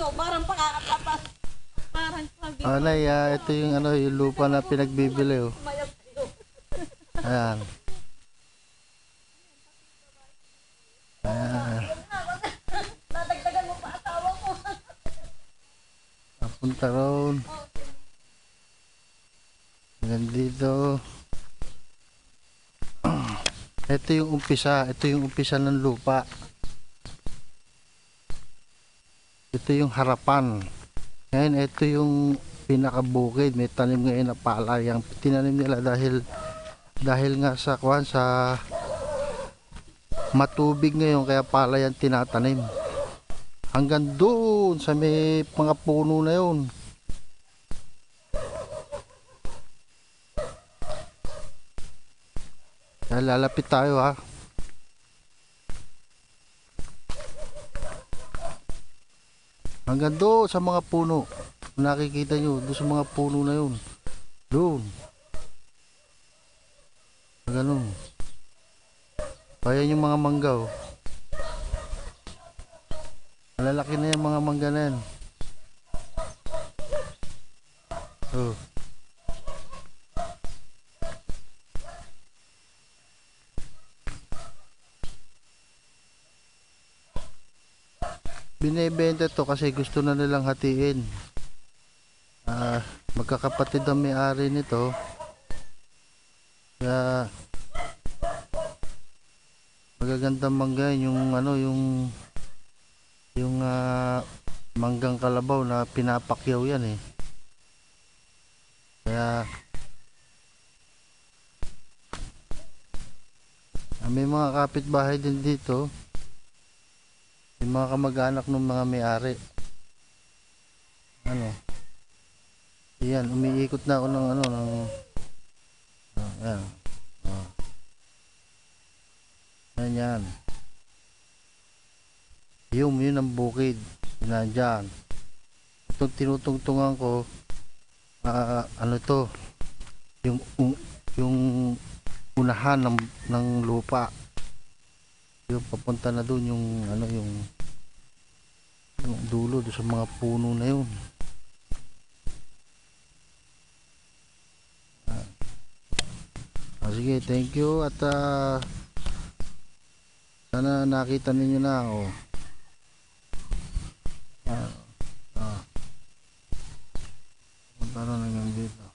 dito, parang pakakapapas. Parang sabi. Nay, ito yung ano, yung lupa na pinagbibili oh. Mayag kayo. Ayan. Ayan. Nadagdagan mo pa asawa ko. Napunta roon. Hanggang dito. Ito yung umpisa. Ito yung umpisa ng lupa. Ito yung harapan. Ngayon, ito yung pinakabukid. May tanim ngayon na palay. Ang tinanim nila dahil nga sa kuwan, sa matubig ngayon, kaya palay ang tinatanim. Hanggang doon sa may mga puno na yun. Kaya lalapit tayo ha. Hanggang doon sa mga puno. Kung nakikita nyo, doon sa mga puno na yun. Doon. Ganun. Kaya yung mga mangga oh. Malalaki na yung mga mangga na yan. Oh. Binibenta to kasi gusto na nilang hatiin. Magkakapatid ang may-ari nito. Kaya magagandang mangga yung ano yung manggang kalabaw na pinapakyaw yan eh. Kaya may mga kapitbahay din dito. Yung mga kamag-anak ng mga may-ari. Ano? Yan, umiikot na ako ng ano ng ayan. Yan. Yun ang bukid. Nandyan. Itong tinutungtungan ko, ano to? Yung unahan ng lupa. Yung papunta na doon yung ano yung dulo doon sa mga puno na yun. Sige, thank you at sana nakita ninyo na ako. Punta na lang dito.